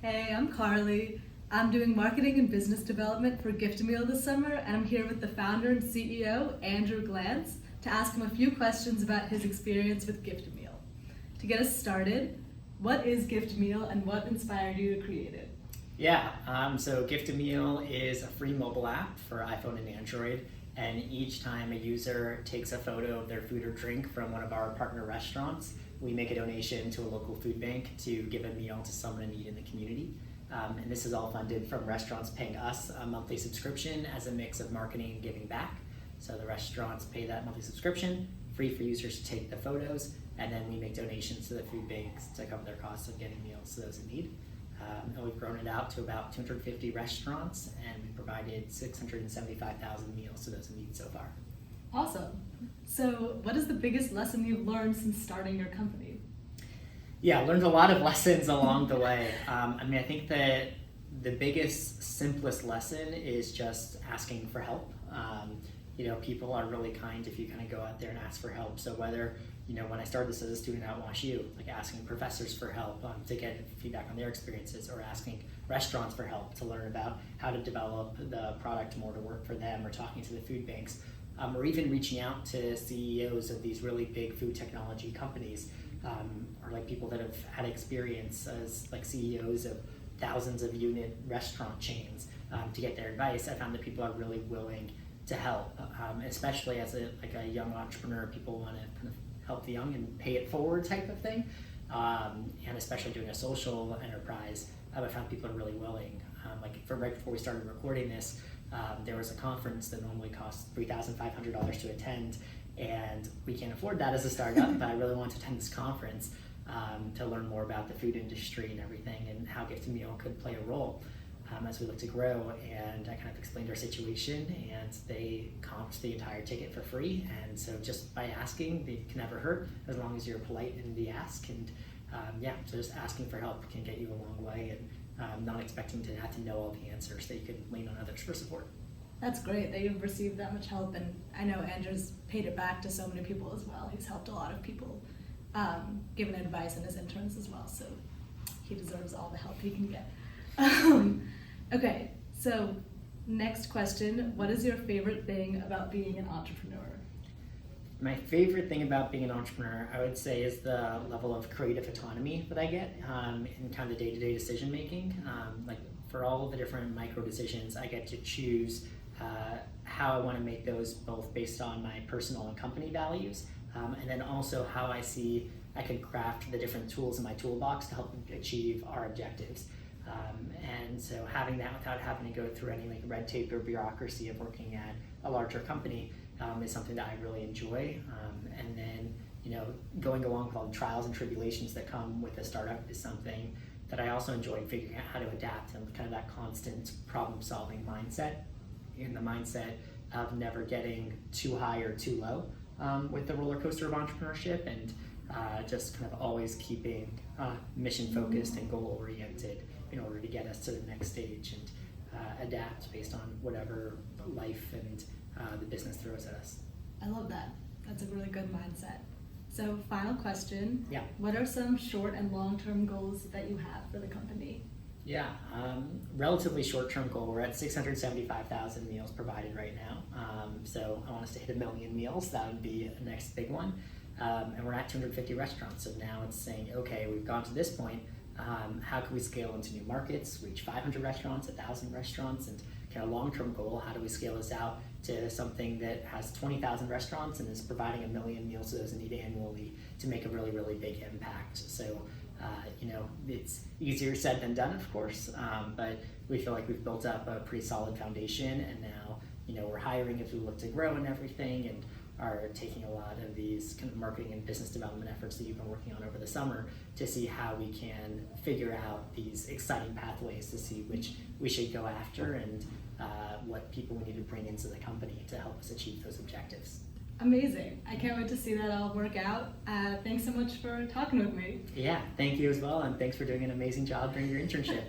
Hey, I'm Carly. I'm doing marketing and business development for GiftAMeal this summer, and I'm here with the founder and CEO, Andrew Glantz, to ask him a few questions about his experience with GiftAMeal. To get us started, what is GiftAMeal and what inspired you to create it? So GiftAMeal is a free mobile app for iPhone and Android, and each time a user takes a photo of their food or drink from one of our partner restaurants, we make a donation to a local food bank to give a meal to someone in need in the community. And this is all funded from restaurants paying us a monthly subscription as a mix of marketing and giving back. So the restaurants pay that monthly subscription, free for users to take the photos, and then we make donations to the food banks to cover their costs of getting meals to those in need. And we've grown it out to about 250 restaurants, and we provided 675,000 meals to those in need so far. Awesome. So, what is the biggest lesson you've learned since starting your company? Yeah, I learned a lot of lessons along the way. I think that the biggest, simplest lesson is just asking for help. People are really kind if you kind of go out there and ask for help. So whether, when I started this as a student at WashU, like asking professors for help to get feedback on their experiences, or asking restaurants for help to learn about how to develop the product more to work for them, or talking to the food banks, or even reaching out to CEOs of these really big food technology companies, or like people that have had experience as like CEOs of thousands of unit restaurant chains to get their advice. I found that people are really willing to help, especially as a young entrepreneur. People want to kind of help the young and pay it forward type of thing, and especially doing a social enterprise, I found people are really willing. Right before we started recording this, there was a conference that normally costs $3,500 to attend, and we can't afford that as a startup, but I really wanted to attend this conference to learn more about the food industry and everything, and how GiftAMeal could play a role as we look to grow. And I kind of explained our situation, and they comped the entire ticket for free. And so just by asking, it can never hurt, as long as you're polite in the ask. And so just asking for help can get you a long way, and not expecting to have to know all the answers, that you can lean on others for support. That's great that you've received that much help, and I know Andrew's paid it back to so many people as well. He's helped a lot of people, given advice in his interns as well, so he deserves all the help he can get. Okay, so next question, what is your favorite thing about being an entrepreneur? My favorite thing about being an entrepreneur, I would say, is the level of creative autonomy that I get in kind of the day-to-day decision making. For all of the different micro decisions, I get to choose how I want to make those, both based on my personal and company values, and then also how I see I can craft the different tools in my toolbox to help achieve our objectives. And so having that without having to go through any red tape or bureaucracy of working at a larger company is something that I really enjoy. And then, going along with all the trials and tribulations that come with a startup is something that I also enjoy, figuring out how to adapt, and kind of that constant problem solving mindset, and the mindset of never getting too high or too low with the roller coaster of entrepreneurship, and just kind of always keeping mission focused and goal oriented in order to get us to the next stage, and adapt based on whatever life and the business throws at us. I love that. That's a really good mindset. So, final question. Yeah. What are some short and long-term goals that you have for the company? Relatively short-term goal. We're at 675,000 meals provided right now. So I want us to hit 1 million meals. That would be the next big one. And we're at 250 restaurants. So now it's saying, okay, we've gone to this point. How can we scale into new markets, reach 500 restaurants, 1,000 restaurants, and kind of long-term goal, how do we scale this out to something that has 20,000 restaurants and is providing 1 million meals to those in need annually to make a really, really big impact. So, it's easier said than done, of course, but we feel like we've built up a pretty solid foundation, and now, we're hiring as we look to grow and everything, and are taking a lot of these kind of marketing and business development efforts that you've been working on over the summer to see how we can figure out these exciting pathways to see which we should go after, and what people we need to bring into the company to help us achieve those objectives. Amazing. I can't wait to see that all work out. Thanks so much for talking with me. Yeah, thank you as well, and thanks for doing an amazing job during your internship.